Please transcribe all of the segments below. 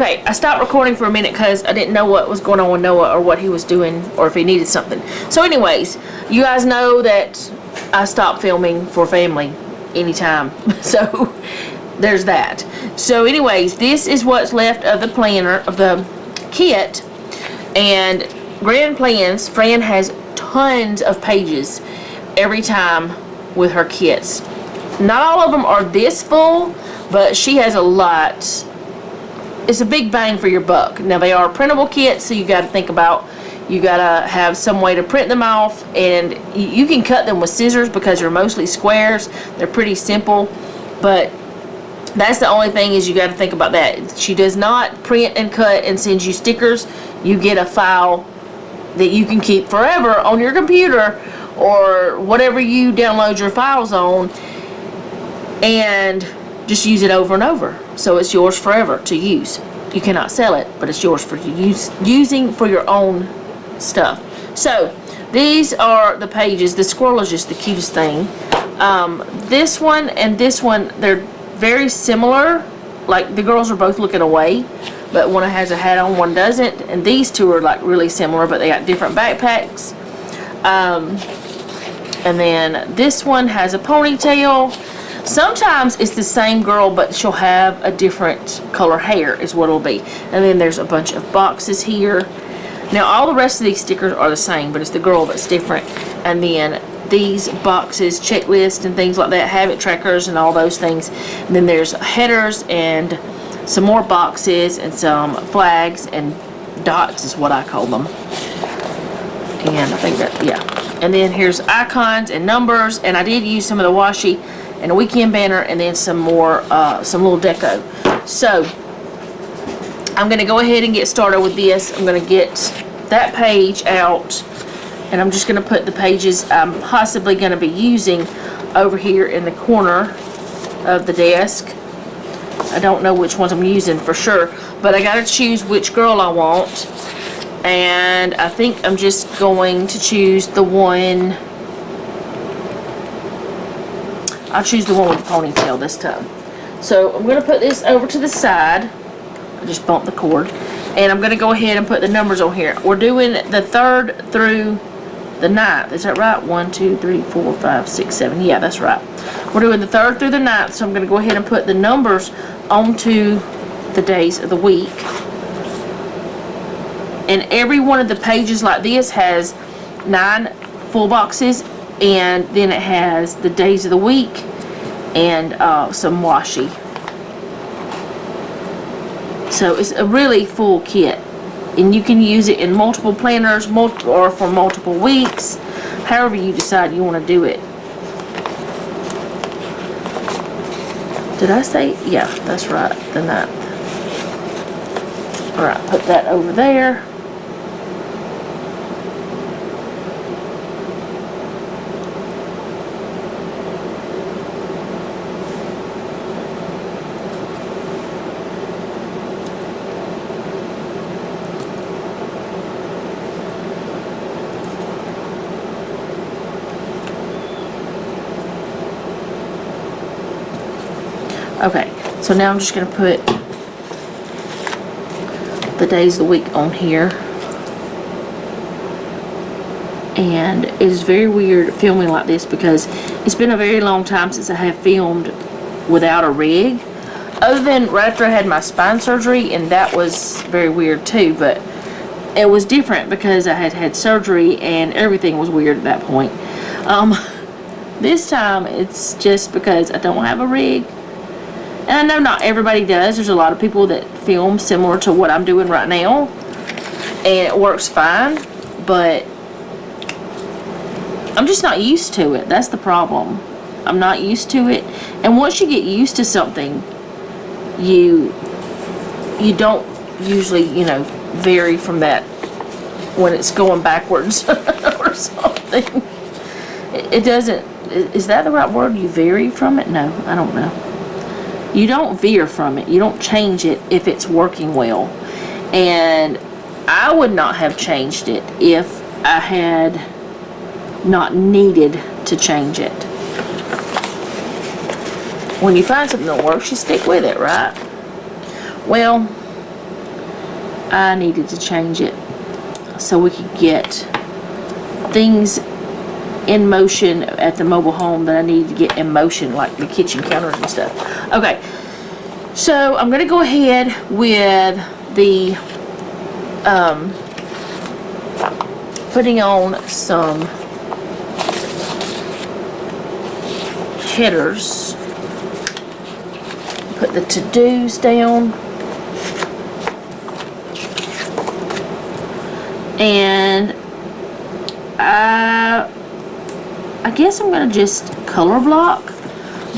Okay, I stopped recording for a minute because I didn't know what was going on with Noah or what he was doing or if he needed something. So anyways, you guys know that I stopped filming for family anytime. So there's that. So anyways, this is what's left of the planner, of the kit. And Grand Plans, Fran has tons of pages every time with her kits. Not all of them are this full, but she has a lot. It's a big bang for your buck. Now they are printable kits, so you got to think about, you got to have some way to print them off, and you can cut them with scissors because they're mostly squares. They're pretty simple, but that's the only thing, is you got to think about that. She does not print and cut and send you stickers. You get a file that you can keep forever on your computer or whatever you download your files on, and just use it over and over. So it's yours forever to use. You cannot sell it, but it's yours for using for your own stuff. So these are the pages. The squirrel is just the cutest thing. This one and this one, they're very similar. Like the girls are both looking away, but one has a hat on, one doesn't. And these two are like really similar, but they got different backpacks. And then this one has a ponytail. Sometimes it's the same girl, but she'll have a different color hair is what it'll be. And then there's a bunch of boxes here. Now all the rest of these stickers are the same, but it's the girl that's different. And then these boxes, checklist and things like that, habit trackers and all those things. And then there's headers and some more boxes and some flags and dots is what I call them. And I think that, yeah. And then here's icons and numbers, and I did use some of the washi and a weekend banner, and then some more, some little deco. So I'm gonna go ahead and get started with this. I'm gonna get that page out, and I'm just gonna put the pages I'm possibly gonna be using over here in the corner of the desk. I don't know which ones I'm using for sure, but I gotta choose which girl I want. And I think I'm just going to choose the one, I'll choose the one with the ponytail this time. So I'm going to put this over to the side. I just bumped the cord. And I'm going to go ahead and put the numbers on here. We're doing the 3rd through the 9th. Is that right? 1, 2, 3, 4, 5, 6, 7. Yeah, that's right. We're doing the 3rd through the 9th. So I'm going to go ahead and put the numbers onto the days of the week. And every one of the pages like this has 9 full boxes. And then it has the days of the week and some washi. So it's a really full kit, and you can use it in multiple planners, or for multiple weeks, however you decide you want to do it. Did I say? Yeah, that's right, the 9th. All right, put that over there. Okay, so now I'm just going to put the days of the week on here. And it is very weird filming like this because it's been a very long time since I have filmed without a rig. Other than right after I had my spine surgery, and that was very weird too, but it was different because I had had surgery and everything was weird at that point. This time it's just because I don't have a rig. And I know not everybody does. There's a lot of people that film similar to what I'm doing right now, and it works fine, but I'm just not used to it. That's the problem. I'm not used to it. And once you get used to something, you don't usually, you know, vary from that when it's going backwards or something. It doesn't, is that the right word? You vary from it? No, I don't know. You don't veer from it. You don't change it if it's working well. And I would not have changed it if I had not needed to change it. When you find something that works, you stick with it, right? Well, I needed to change it so we could get things in motion at the mobile home that I needed to get in motion, like the kitchen counters and stuff. Okay, so I'm gonna go ahead with the putting on some headers. Put the to-dos down. And I guess I'm going to just color block,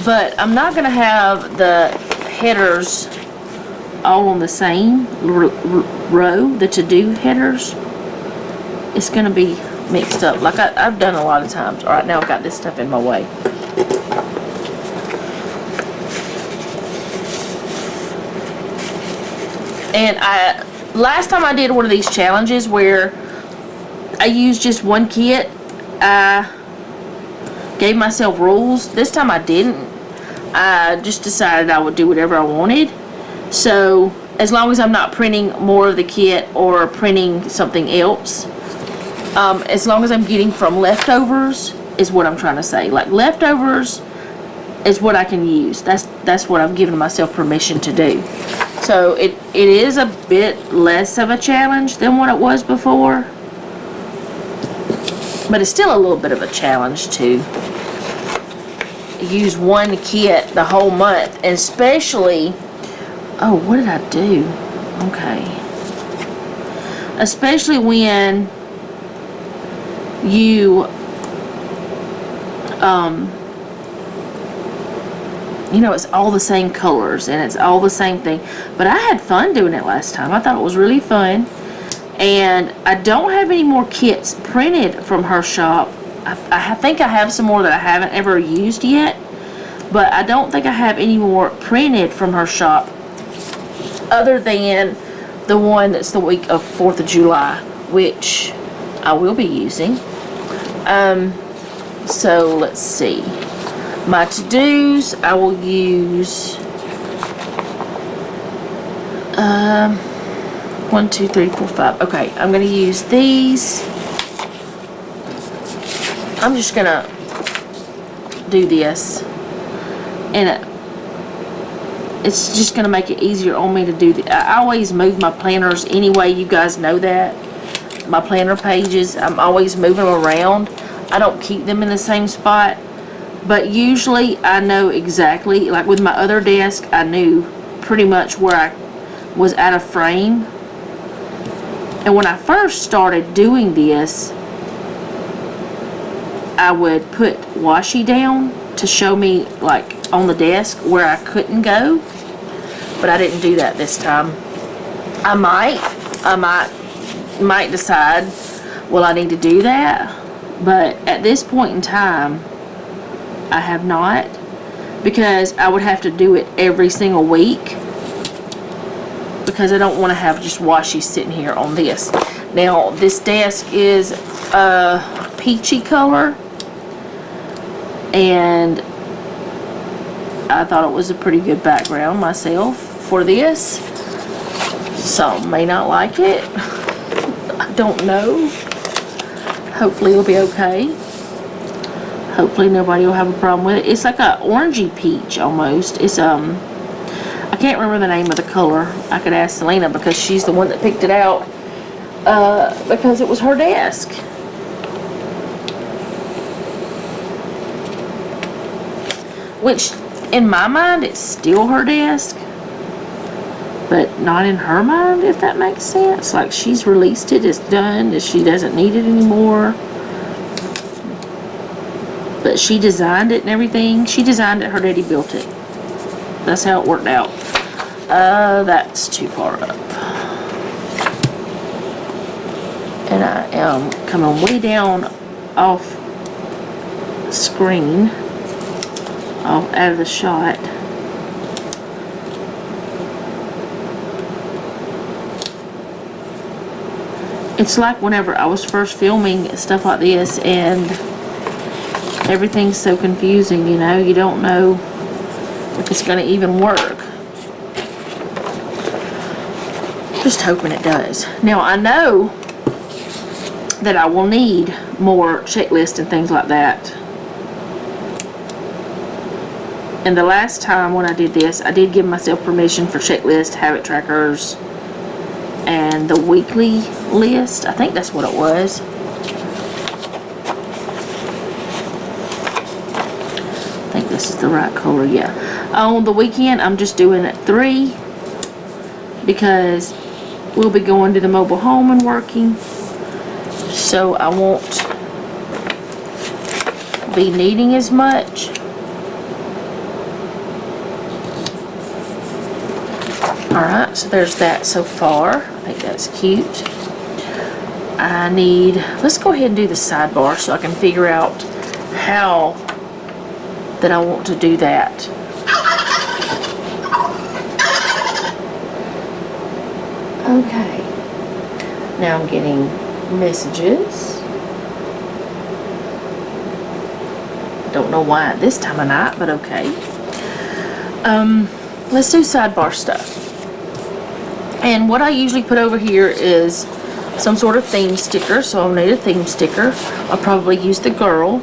but I'm not going to have the headers all on the same row, the to-do headers. It's going to be mixed up like I've done a lot of times. Alright, now I've got this stuff in my way. And last time I did one of these challenges where I used just one kit, I gave myself rules. This time I didn't. I just decided I would do whatever I wanted. So as long as I'm not printing more of the kit or printing something else, as long as I'm getting from leftovers is what I'm trying to say. Like leftovers is what I can use. That's what I've given myself permission to do. So it is a bit less of a challenge than what it was before. But it's still a little bit of a challenge to use one kit the whole month. And especially, oh, what did I do? Okay. Especially when you, you know, it's all the same colors and it's all the same thing. But I had fun doing it last time. I thought it was really fun. And I don't have any more kits printed from her shop. I think I have some more that I haven't ever used yet. But I don't think I have any more printed from her shop other than the one that's the week of 4th of July, which I will be using. So let's see. My to-dos, I will use 1, 2, 3, 4, 5. Okay, I'm going to use these. I'm just going to do this. And it's just going to make it easier on me to do I always move my planners anyway. You guys know that. My planner pages, I'm always moving them around. I don't keep them in the same spot. But usually I know exactly, like with my other desk, I knew pretty much where I was out of frame. And when I first started doing this, I would put washi down to show me, like, on the desk where I couldn't go. But I didn't do that this time. I might decide, well, I need to do that. But at this point in time, I have not, because I would have to do it every single week, because I don't want to have just washi sitting here on this. Now this desk is a peachy color, and I thought it was a pretty good background myself for this. Some may not like it. I don't know. Hopefully it'll be okay. Hopefully nobody will have a problem with it. It's like a orangey peach almost. It's I can't remember the name of the color. I could ask Selena because she's the one that picked it out. Because it was her desk. Which in my mind it's still her desk, but not in her mind, if that makes sense. Like, she's released it, it's done, she doesn't need it anymore. But she designed it and everything. She designed it, her daddy built it. That's how it worked out. That's too far up. And I am coming way down off screen, out of the shot. It's like whenever I was first filming stuff like this and everything's so confusing, you know, you don't know if it's going to even work. Just hoping it does. Now, I know that I will need more checklists and things like that. And the last time when I did this, I did give myself permission for checklist, habit trackers, and the weekly list. I think that's what it was. I think this is the right color, yeah. On the weekend, I'm just doing it 3 because we'll be going to the mobile home and working. So I won't be needing as much. Alright, so there's that so far. I think that's cute. I need, let's go ahead and do the sidebar so I can figure out how that I want to do that. Okay. Now I'm getting messages. Don't know why at this time of night, but okay. Let's do sidebar stuff. And what I usually put over here is some sort of theme sticker, so I'll need a theme sticker. I'll probably use the girl.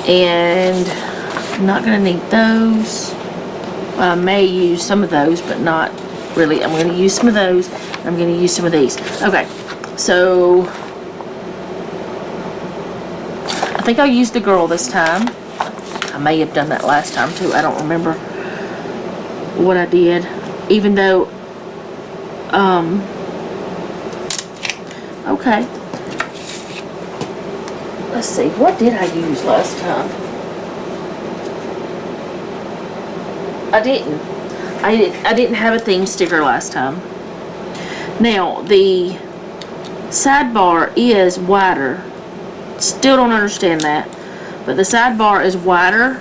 And I'm not going to need those. I may use some of those, but not really. I'm going to use some of those. I'm going to use some of these. Okay, so I think I'll use the girl this time. I may have done that last time too. I don't remember what I did. Even though, okay. Let's see, what did I use last time? I didn't have a theme sticker last time. Now, the sidebar is wider. Still don't understand that. But the sidebar is wider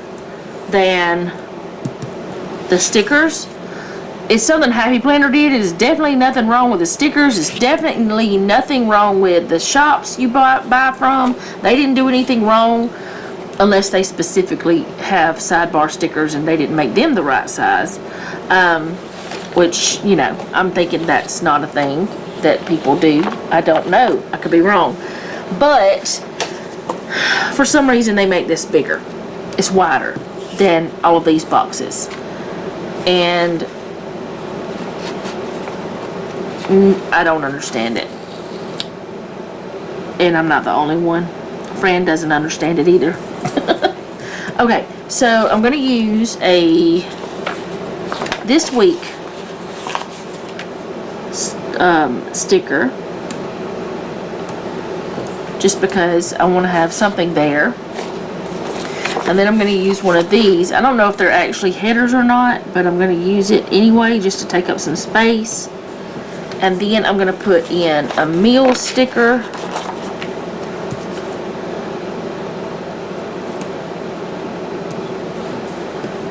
than the stickers. It's something Happy Planner did. It is definitely nothing wrong with the stickers. It's definitely nothing wrong with the shops you buy from. They didn't do anything wrong unless they specifically have sidebar stickers and they didn't make them the right size. Which, you know, I'm thinking that's not a thing that people do. I don't know. I could be wrong. But for some reason they make this bigger. It's wider than all of these boxes. And I don't understand it. And I'm not the only one. Fran doesn't understand it either. Okay, so I'm going to use a this week sticker just because I want to have something there. And then I'm going to use one of these. I don't know if they're actually headers or not, but I'm going to use it anyway just to take up some space. And then I'm going to put in a meal sticker.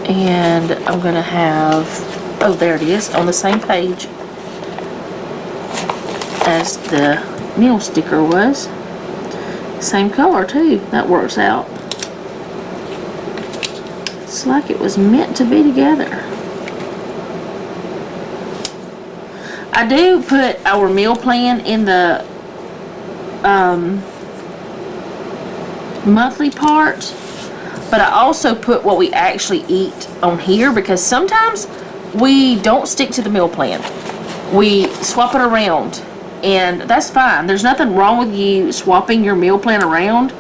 And I'm going to have, oh, there it is, on the same page as the meal sticker was. Same color too. That works out. It's like it was meant to be together. I do put our meal plan in the monthly part, but I also put what we actually eat on here because sometimes we don't stick to the meal plan. We swap it around, and that's fine. There's nothing wrong with you swapping your meal plan around.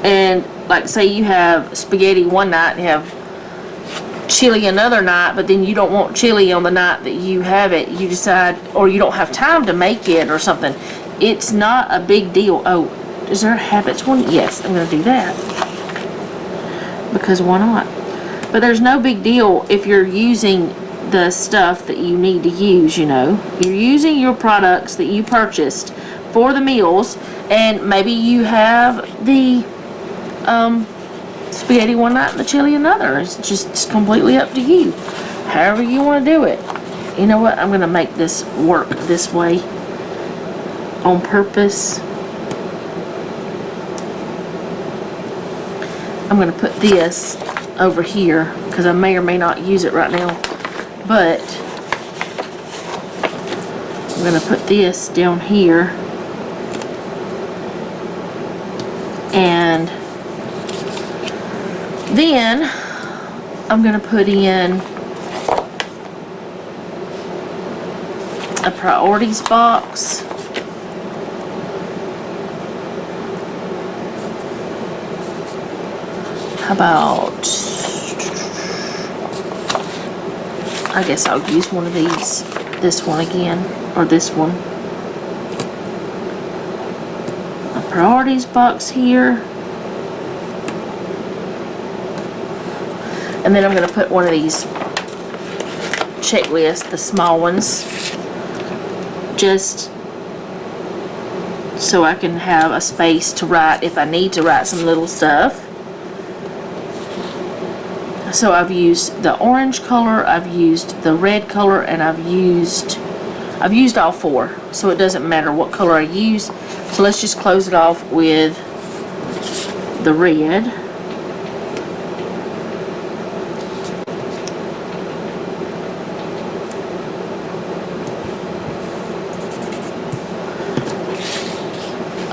And like say you have spaghetti one night and you have chili another night, but then you don't want chili on the night that you have it. You decide, or you don't have time to make it or something. It's not a big deal. Oh, is there a habits one? Yes, I'm going to do that. Because why not? But there's no big deal if you're using the stuff that you need to use, you know. You're using your products that you purchased for the meals, and maybe you have the spaghetti one night and the chili another. It's just completely up to you. However you want to do it. You know what? I'm going to make this work this way on purpose. I'm going to put this over here because I may or may not use it right now. But I'm going to put this down here. And then I'm going to put in a priorities box. How about, I guess I'll use one of these, this one again, or this one. A priorities box here. And then I'm going to put one of these checklists, the small ones, just so I can have a space to write if I need to write some little stuff. So I've used the orange color, I've used the red color, and I've used all four, so it doesn't matter what color I use. So let's just close it off with the red.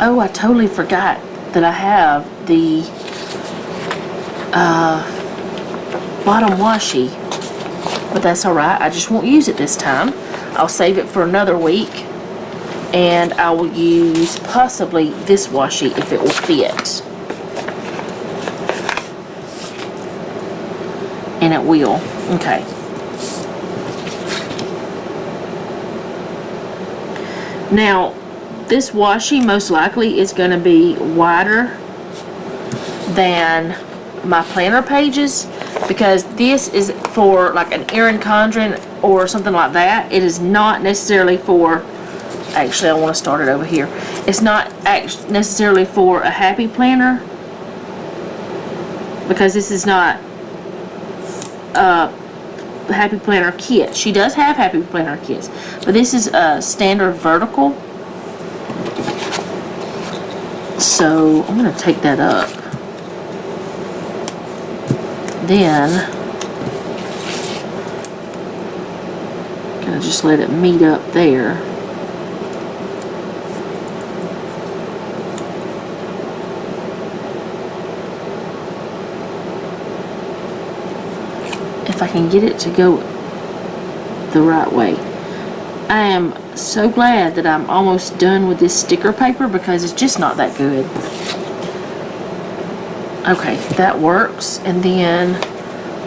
Oh, I totally forgot that I have the bottom washi, but that's alright. I just won't use it this time. I'll save it for another week, and I will use possibly this washi if it will fit. And it will. Okay. Now, this washi most likely is going to be wider than my planner pages, because this is for like an Erin Condren or something like that. It is not necessarily for, actually I want to start it over here. It's not necessarily for a happy planner, because this is not a happy planner kit. She does have happy planner kits, but this is a standard vertical. So I'm going to take that up. Then gonna just let it meet up there. If I can get it to go the right way. I am so glad that I'm almost done with this sticker paper, because it's just not that good. Okay, that works. And then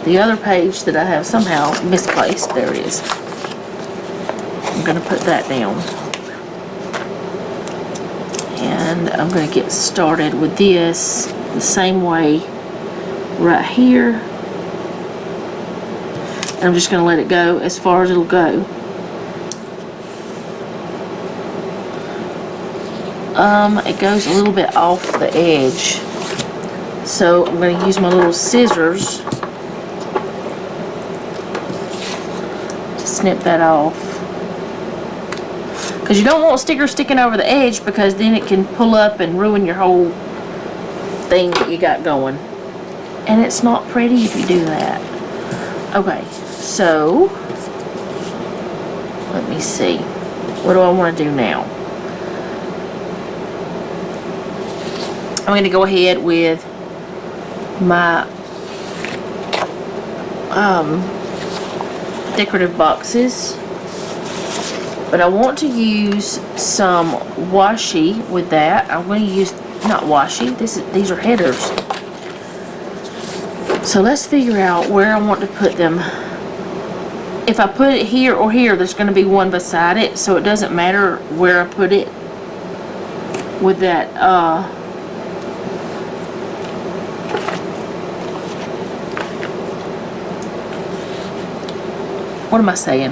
the other page that I have somehow misplaced, there it is. I'm going to put that down. And I'm going to get started with this the same way right here. And I'm just going to let it go as far as it'll go. It goes a little bit off the edge. So I'm going to use my little scissors to snip that off. Because you don't want stickers sticking over the edge, because then it can pull up and ruin your whole thing that you got going. And it's not pretty if you do that. Okay, so let me see. What do I want to do now? I'm going to go ahead with my decorative boxes, but I want to use some washi with that. I'm going to use, not washi, these are headers. So let's figure out where I want to put them. If I put it here or here, there's going to be one beside it, so it doesn't matter where I put it with that what am I saying?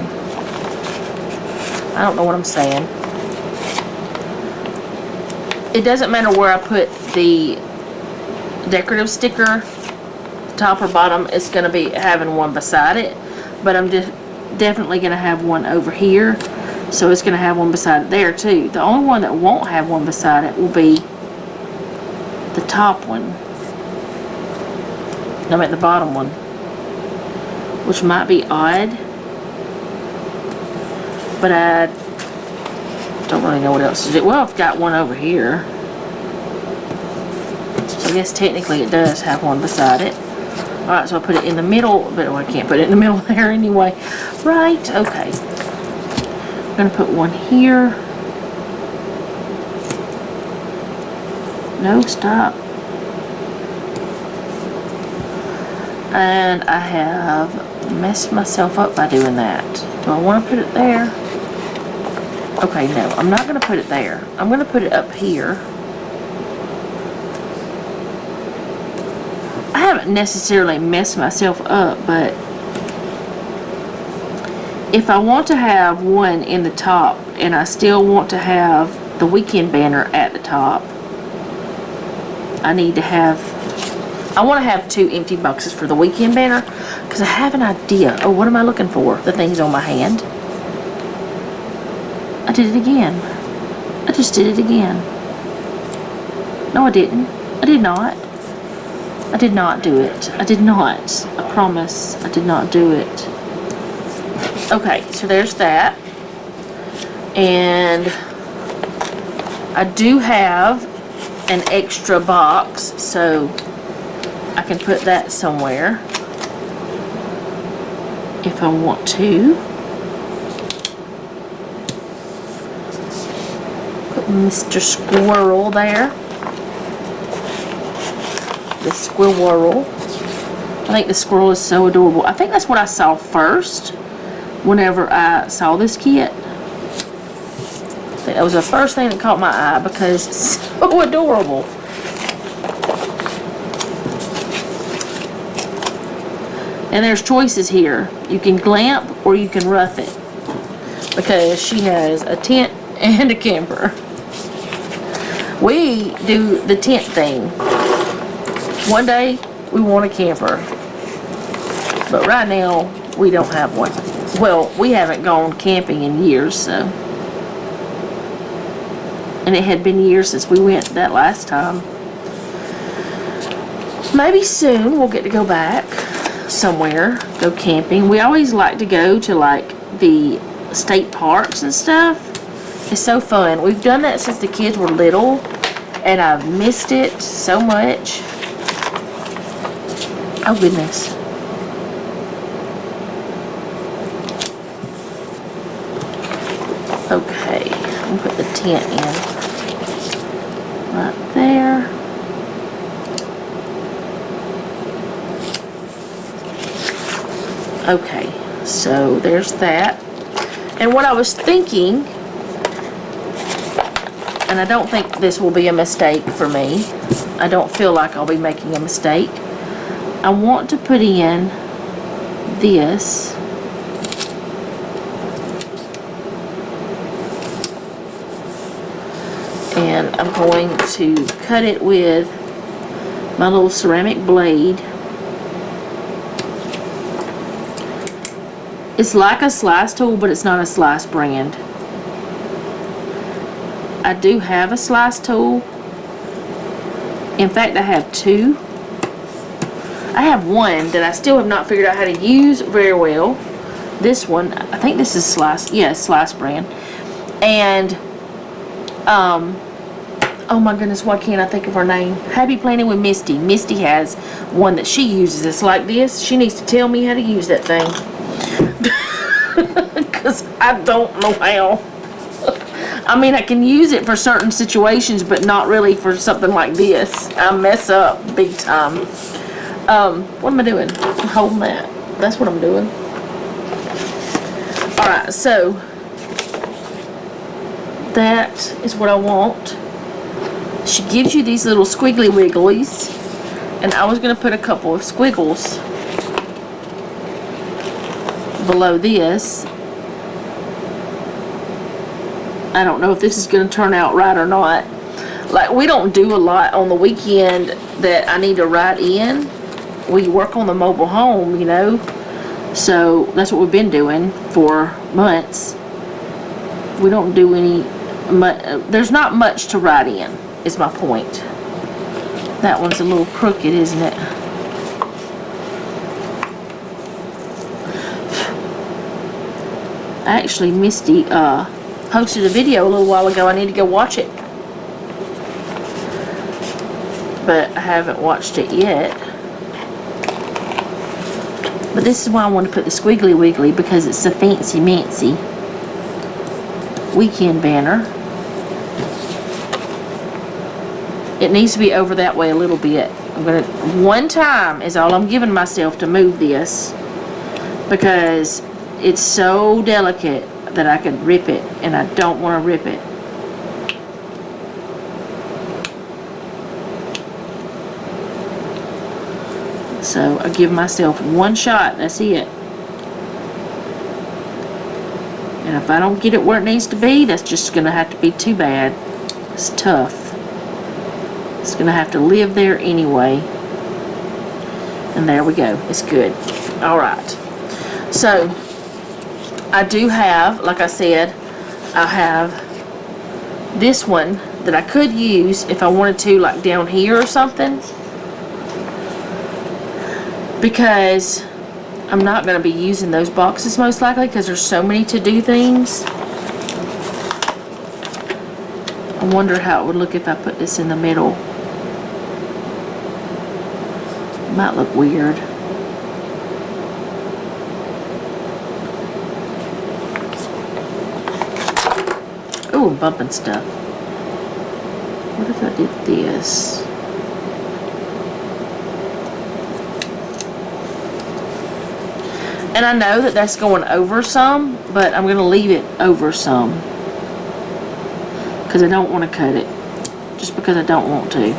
I don't know what I'm saying. It doesn't matter where I put the decorative sticker, top or bottom, it's going to be having one beside it. But I'm definitely going to have one over here. So it's going to have one beside it there too. The only one that won't have one beside it will be the top one. I mean the bottom one. Which might be odd. But don't really know what else to do. Well, I've got one over here. So I guess technically it does have one beside it. Alright, so I put it in the middle, but I can't put it in the middle there anyway. Right, okay. I'm going to put one here. No, stop. And I have messed myself up by doing that. Do I want to put it there? Okay, no, I'm not going to put it there. I'm going to put it up here. I haven't necessarily messed myself up, but if I want to have one in the top and I still want to have the weekend banner at the top, I need to have, I want to have 2 empty boxes for the weekend banner because I have an idea. Oh, what am I looking for? The thing's on my hand. I did it again. I just did it again. No, I didn't. I did not. I did not do it. I did not. I promise I did not do it. Okay, so there's that. And I do have an extra box, so I can put that somewhere if I want to. Put Mr. Squirrel there. The squirrel. I think the squirrel is so adorable. I think that's what I saw first whenever I saw this kit. I think that was the first thing that caught my eye because it's so adorable. And there's choices here. You can glamp or you can rough it because she has a tent and a camper. We do the tent thing. One day we want a camper, but right now we don't have one. Well, we haven't gone camping in years, so. And it had been years since we went that last time. Maybe soon we'll get to go back somewhere, go camping. We always like to go to like the state parks and stuff. It's so fun. We've done that since the kids were little, and I've missed it so much. Oh goodness. Okay, I'll put the tent in right there. Okay, so there's that. And what I was thinking, and I don't think this will be a mistake for me. I don't feel like I'll be making a mistake. I want to put in this and I'm going to cut it with my little ceramic blade. It's like a slice tool, but it's not a slice brand. I do have a slice tool. In fact, I have 2. I have one that I still have not figured out how to use very well. This one, I think this is Slice, yeah, Slice brand. And, oh my goodness, why can't I think of her name? Happy Planning with Misty. Misty has one that she uses. It's like this. She needs to tell me how to use that thing. Because I don't know how. I mean, I can use it for certain situations, but not really for something like this. I mess up big time. What am I doing? I'm holding that. That's what I'm doing. Alright, so that is what I want. She gives you these little squiggly wigglies, and I was going to put a couple of squiggles below this. I don't know if this is going to turn out right or not. Like, we don't do a lot on the weekend that I need to write in. We work on the mobile home, you know, so that's what we've been doing for months. We don't do any, there's not much to write in, is my point. That one's a little crooked, isn't it? Actually, Misty posted a video a little while ago. I need to go watch it. But I haven't watched it yet. But this is why I want to put the squiggly wiggly, because it's a fancy mancy weekend banner. It needs to be over that way a little bit. I'm gonna, one time is all I'm giving myself to move this, because it's so delicate that I could rip it, and I don't want to rip it. So I give myself one shot, that's it. And if I don't get it where it needs to be, that's just gonna have to be too bad. It's tough. It's gonna have to live there anyway. And there we go, it's good. Alright, so I do have, like I said, I have this one that I could use if I wanted to, like down here or something, because I'm not going to be using those boxes most likely, because there's so many to do things. I wonder how it would look if I put this in the middle. It might look weird. Ooh, I'm bumping stuff. What if I did this? And I know that that's going over some, but I'm going to leave it over some, because I don't want to cut it, just because I don't want to.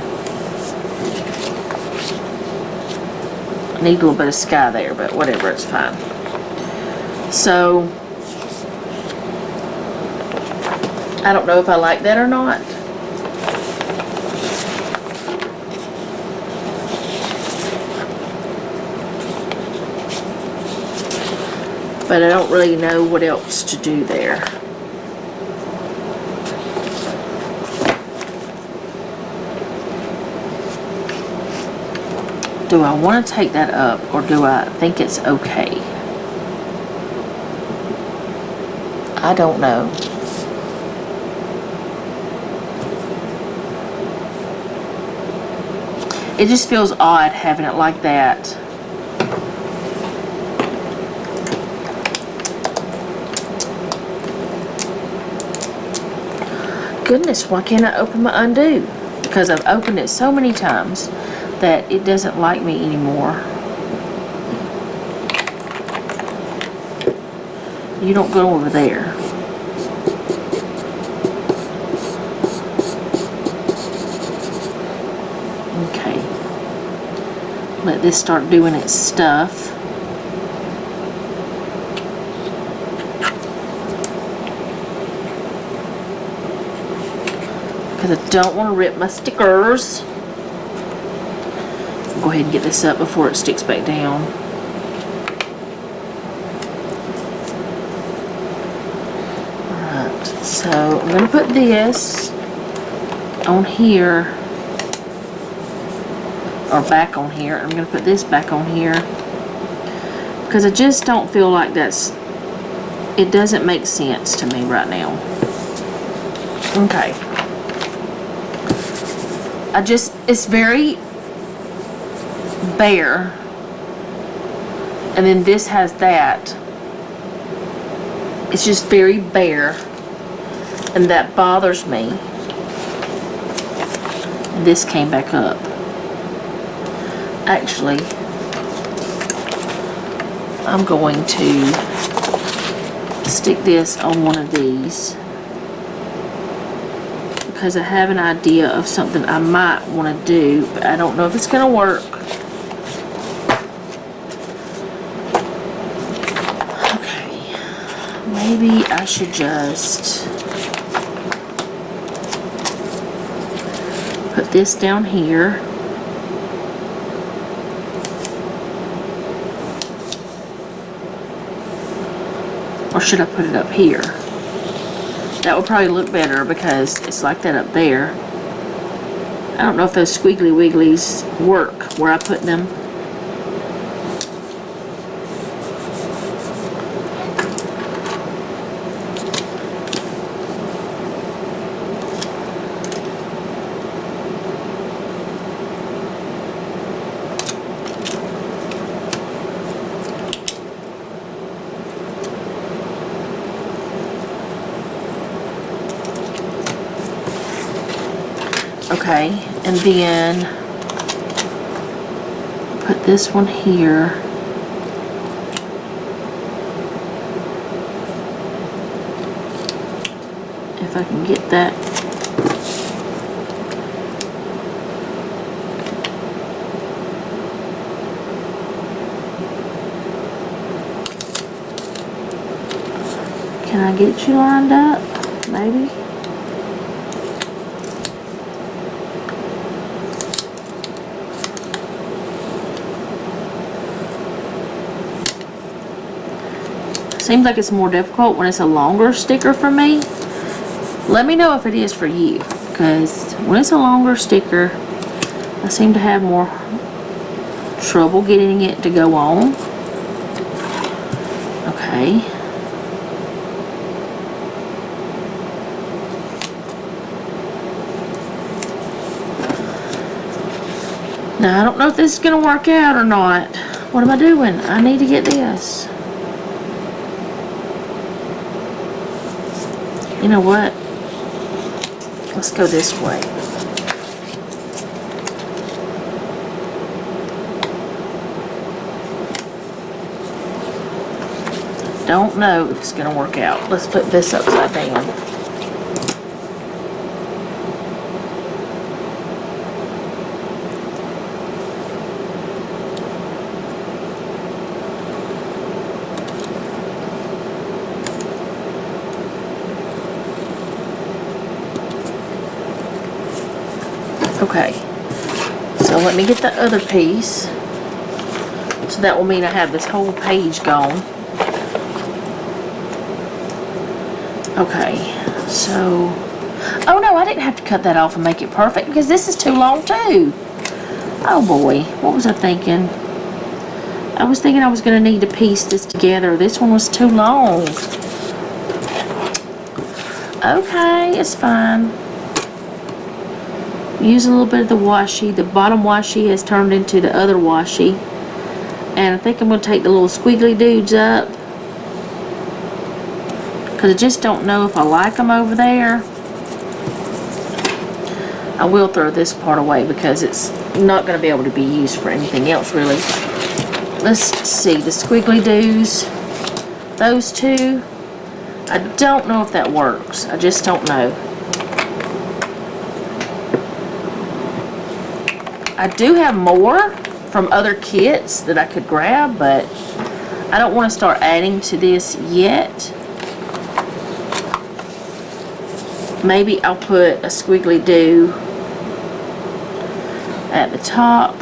I need a little bit of sky there, but whatever, it's fine. So I don't know if I like that or not. But I don't really know what else to do there. Do I want to take that up, or do I think it's okay? I don't know. It just feels odd having it like that. Goodness, why can't I open my undo? Because I've opened it so many times that it doesn't like me anymore. You don't go over there. Okay. Let this start doing its stuff. Because I don't want to rip my stickers. Go ahead and get this up before it sticks back down. Alright, so I'm going to put this on here, or back on here. I'm going to put this back on here, because I just don't feel like it doesn't make sense to me right now. Okay. It's very bare, and then this has that. It's just very bare, and that bothers me. This came back up. Actually, I'm going to stick this on one of these, because I have an idea of something I might want to do, but I don't know if it's going to work. Okay, maybe I should just put this down here. Or should I put it up here? That would probably look better, because it's like that up there. I don't know if those squiggly wigglies work where I put them. Okay, and then put this one here. If I can get that. Can I get you lined up? Maybe. Seems like it's more difficult when it's a longer sticker for me. Let me know if it is for you, because when it's a longer sticker, I seem to have more trouble getting it to go on. Okay. Now, I don't know if this is going to work out or not. What am I doing? I need to get this. You know what? Let's go this way. Don't know if it's going to work out. Let's put this upside down. Okay, so let me get the other piece. So that will mean I have this whole page gone. Okay, so, oh no, I didn't have to cut that off and make it perfect because this is too long too. Oh boy, what was I thinking? I was thinking I was going to need to piece this together. This one was too long. Okay, it's fine. Use a little bit of the washi. The bottom washi has turned into the other washi. And I think I'm going to take the little squiggly dudes up, because I just don't know if I like them over there. I will throw this part away because it's not going to be able to be used for anything else really. Let's see, the squiggly dudes, those two, I don't know if that works. I just don't know. I do have more from other kits that I could grab, but I don't want to start adding to this yet. Maybe I'll put a squiggly do at the top.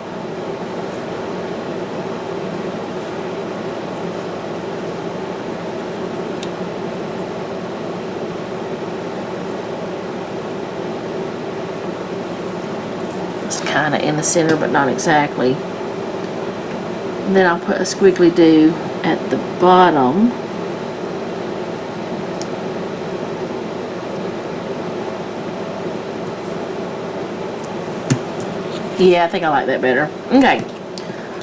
Kind of in the center, but not exactly. And then I'll put a squiggly do at the bottom. Yeah, I think I like that better. Okay,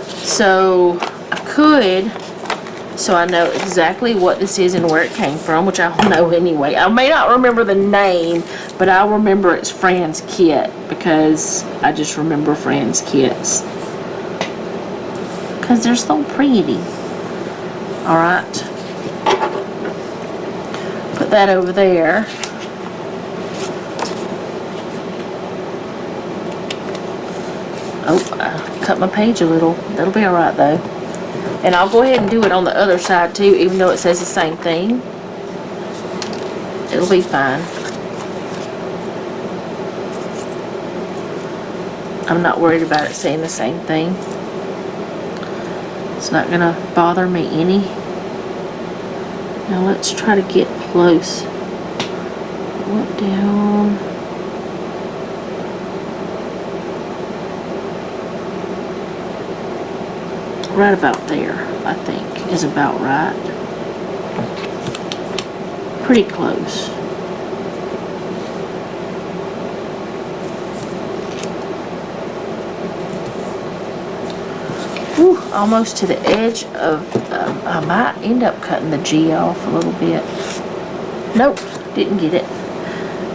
so I could, so I know exactly what this is and where it came from, which I'll know anyway. I may not remember the name, but I'll remember it's Fran's kit because I just remember Fran's kits. Because they're so pretty. Alright. Put that over there. Oh, I cut my page a little. That'll be alright though. And I'll go ahead and do it on the other side too, even though it says the same thing. It'll be fine. I'm not worried about it saying the same thing. It's not gonna bother me any. Now let's try to get close. What down? Right about there, I think, is about right. Pretty close. Whew, almost to the edge of, I might end up cutting the G off a little bit. Nope, didn't get it.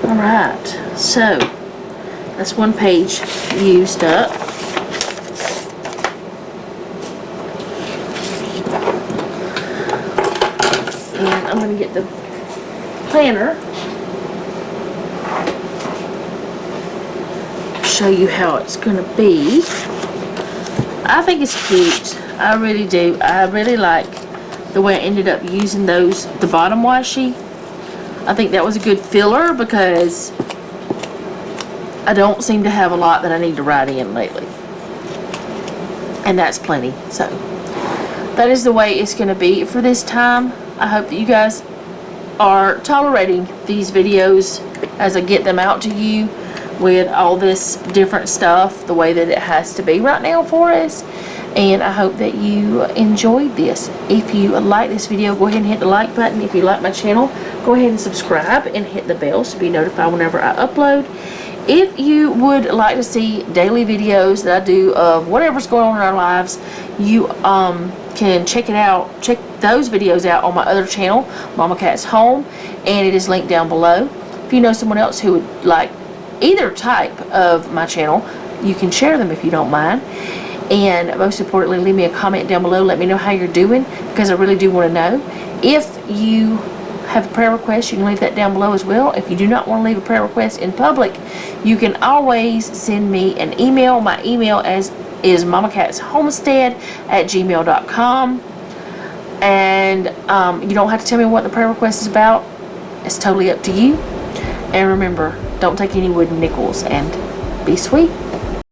Alright, so That's one page used up. And I'm going to get the planner. Show you how it's going to be. I think it's cute. I really do. I really like the way I ended up using the bottom washi. I think that was a good filler because I don't seem to have a lot that I need to write in lately. And that's plenty. So that is the way it's going to be for this time. I hope that you guys are tolerating these videos as I get them out to you with all this different stuff the way that it has to be right now for us. And I hope that you enjoyed this. If you like this video, go ahead and hit the like button. If you like my channel, go ahead and subscribe and hit the bell to be notified whenever I upload. If you would like to see daily videos that I do of whatever's going on in our lives, you can check those videos out on my other channel, Mama Cat's Home, and it is linked down below. If you know someone else who would like either type of my channel, you can share them if you don't mind. And most importantly, leave me a comment down below. Let me know how you're doing, because I really do want to know. If you have a prayer request, you can leave that down below as well. If you do not want to leave a prayer request in public, you can always send me an email. My email is mamacatsHomestead@gmail.com. And you don't have to tell me what the prayer request is about. It's totally up to you. And remember, don't take any wooden nickels, and be sweet.